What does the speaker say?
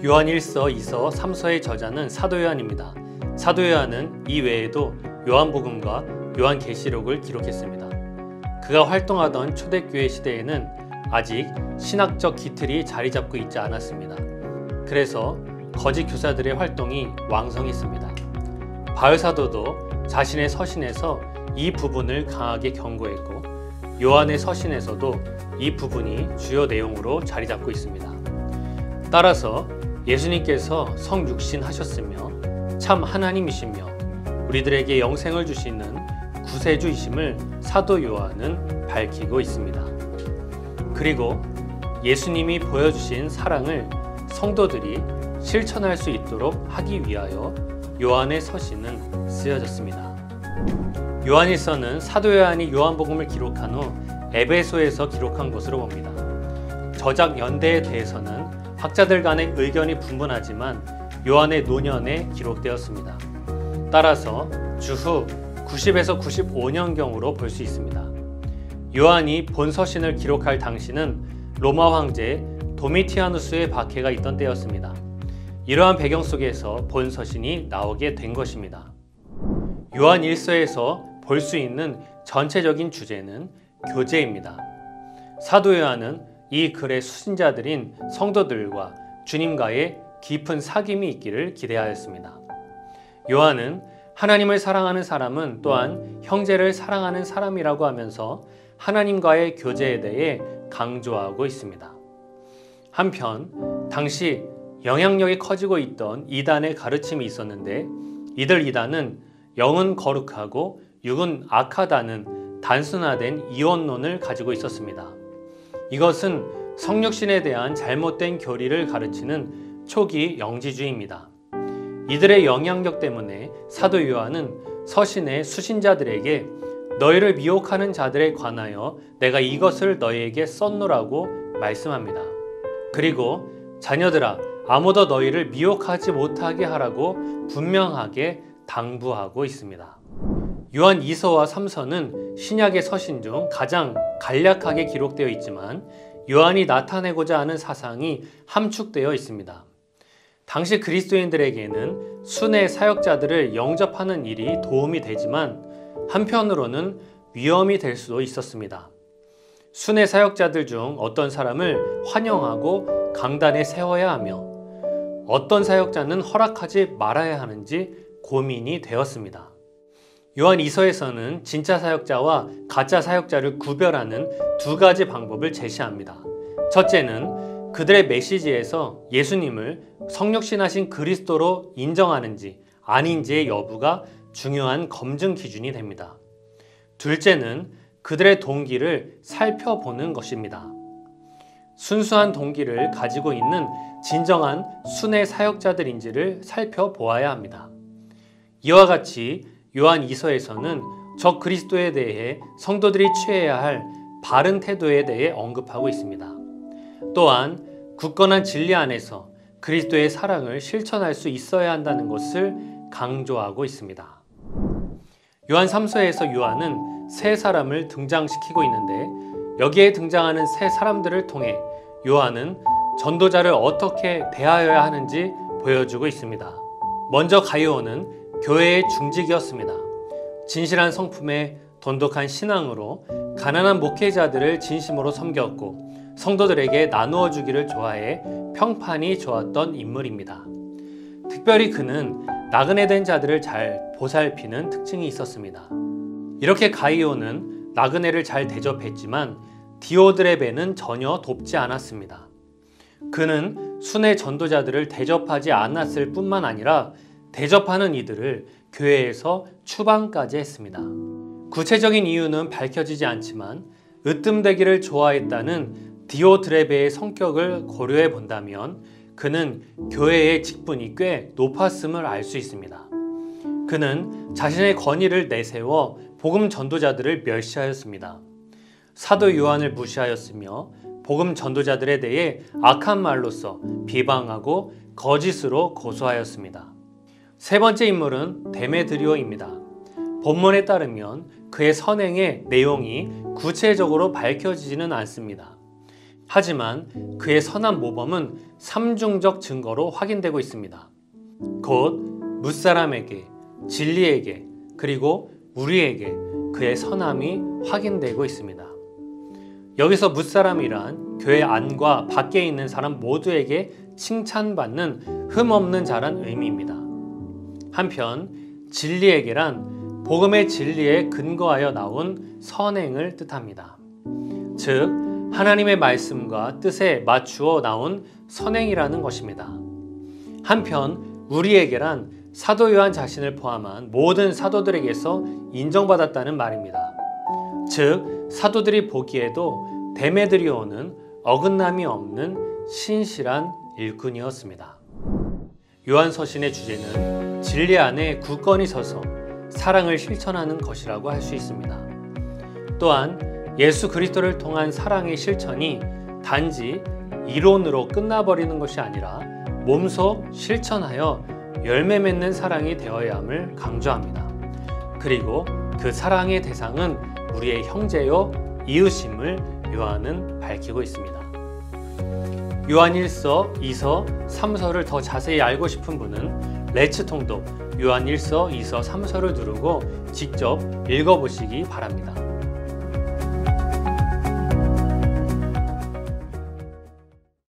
요한 1서, 2서, 3서의 저자는 사도 요한입니다. 사도 요한은 이 외에도 요한복음과 요한계시록을 기록했습니다. 그가 활동하던 초대교회 시대에는 아직 신학적 기틀이 자리 잡고 있지 않았습니다. 그래서 거짓 교사들의 활동이 왕성했습니다. 바울 사도도 자신의 서신에서 이 부분을 강하게 경고했고, 요한의 서신에서도 이 부분이 주요 내용으로 자리 잡고 있습니다. 따라서 예수님께서 성육신하셨으며 참 하나님이시며 우리들에게 영생을 주시는 구세주이심을 사도 요한은 밝히고 있습니다. 그리고 예수님이 보여주신 사랑을 성도들이 실천할 수 있도록 하기 위하여 요한의 서신은 쓰여졌습니다. 요한일서는 사도 요한이 요한복음을 기록한 후 에베소에서 기록한 것으로 봅니다. 저작 연대에 대해서는 학자들 간의 의견이 분분하지만 요한의 노년에 기록되었습니다. 따라서 주후 90에서 95년경으로 볼 수 있습니다. 요한이 본 서신을 기록할 당시는 로마 황제 도미티아누스의 박해가 있던 때였습니다. 이러한 배경 속에서 본 서신이 나오게 된 것입니다. 요한 1서에서 볼 수 있는 전체적인 주제는 교제입니다. 사도 요한은 이 글의 수신자들인 성도들과 주님과의 깊은 사귐이 있기를 기대하였습니다. 요한은 하나님을 사랑하는 사람은 또한 형제를 사랑하는 사람이라고 하면서 하나님과의 교제에 대해 강조하고 있습니다. 한편 당시 영향력이 커지고 있던 이단의 가르침이 있었는데, 이들 이단은 영은 거룩하고 육은 악하다는 단순화된 이원론을 가지고 있었습니다. 이것은 성육신에 대한 잘못된 교리를 가르치는 초기 영지주의입니다. 이들의 영향력 때문에 사도 요한은 서신의 수신자들에게 너희를 미혹하는 자들에 관하여 내가 이것을 너희에게 썼노라고 말씀합니다. 그리고 자녀들아, 아무도 너희를 미혹하지 못하게 하라고 분명하게 당부하고 있습니다. 요한 2서와 3서는 신약의 서신 중 가장 간략하게 기록되어 있지만 요한이 나타내고자 하는 사상이 함축되어 있습니다. 당시 그리스도인들에게는 순회 사역자들을 영접하는 일이 도움이 되지만 한편으로는 위험이 될 수도 있었습니다. 순회 사역자들 중 어떤 사람을 환영하고 강단에 세워야 하며 어떤 사역자는 허락하지 말아야 하는지 고민이 되었습니다. 요한 2서에서는 진짜 사역자와 가짜 사역자를 구별하는 두 가지 방법을 제시합니다. 첫째는 그들의 메시지에서 예수님을 성육신하신 그리스도로 인정하는지 아닌지의 여부가 중요한 검증 기준이 됩니다. 둘째는 그들의 동기를 살펴보는 것입니다. 순수한 동기를 가지고 있는 진정한 순회 사역자들인지를 살펴보아야 합니다. 이와 같이 요한 2서에서는 저 그리스도에 대해 성도들이 취해야 할 바른 태도에 대해 언급하고 있습니다. 또한 굳건한 진리 안에서 그리스도의 사랑을 실천할 수 있어야 한다는 것을 강조하고 있습니다. 요한 3서에서 요한은 세 사람을 등장시키고 있는데, 여기에 등장하는 세 사람들을 통해 요한은 전도자를 어떻게 대하여야 하는지 보여주고 있습니다. 먼저 가이오는 교회의 중직이었습니다. 진실한 성품에 돈독한 신앙으로 가난한 목회자들을 진심으로 섬겼고 성도들에게 나누어 주기를 좋아해 평판이 좋았던 인물입니다. 특별히 그는 나그네 된 자들을 잘 보살피는 특징이 있었습니다. 이렇게 가이오는 나그네를 잘 대접했지만 디오드레베는 전혀 돕지 않았습니다. 그는 순회 전도자들을 대접하지 않았을 뿐만 아니라 대접하는 이들을 교회에서 추방까지 했습니다. 구체적인 이유는 밝혀지지 않지만 으뜸되기를 좋아했다는 디오드레베의 성격을 고려해 본다면 그는 교회의 직분이 꽤 높았음을 알 수 있습니다. 그는 자신의 권위를 내세워 복음 전도자들을 멸시하였습니다. 사도 요한을 무시하였으며 복음 전도자들에 대해 악한 말로써 비방하고 거짓으로 고소하였습니다. 세 번째 인물은 데메드리오입니다. 본문에 따르면 그의 선행의 내용이 구체적으로 밝혀지지는 않습니다. 하지만 그의 선한 모범은 삼중적 증거로 확인되고 있습니다. 곧 뭇사람에게, 진리에게, 그리고 우리에게 그의 선함이 확인되고 있습니다. 여기서 뭇사람이란 교회 안과 밖에 있는 사람 모두에게 칭찬받는 흠없는 자란 의미입니다. 한편 진리에게란 복음의 진리에 근거하여 나온 선행을 뜻합니다. 즉 하나님의 말씀과 뜻에 맞추어 나온 선행이라는 것입니다. 한편 우리에게란 사도 요한 자신을 포함한 모든 사도들에게서 인정받았다는 말입니다. 즉 사도들이 보기에도 데메드리오는 어긋남이 없는 신실한 일꾼이었습니다. 요한서신의 주제는 진리 안에 굳건히 서서 사랑을 실천하는 것이라고 할 수 있습니다. 또한 예수 그리스도를 통한 사랑의 실천이 단지 이론으로 끝나버리는 것이 아니라 몸소 실천하여 열매 맺는 사랑이 되어야 함을 강조합니다. 그리고 그 사랑의 대상은 우리의 형제요 이웃임을 요한은 밝히고 있습니다. 요한 1서, 2서, 3서를 더 자세히 알고 싶은 분은 레츠 통독 요한 1서, 2서, 3서를 누르고 직접 읽어보시기 바랍니다.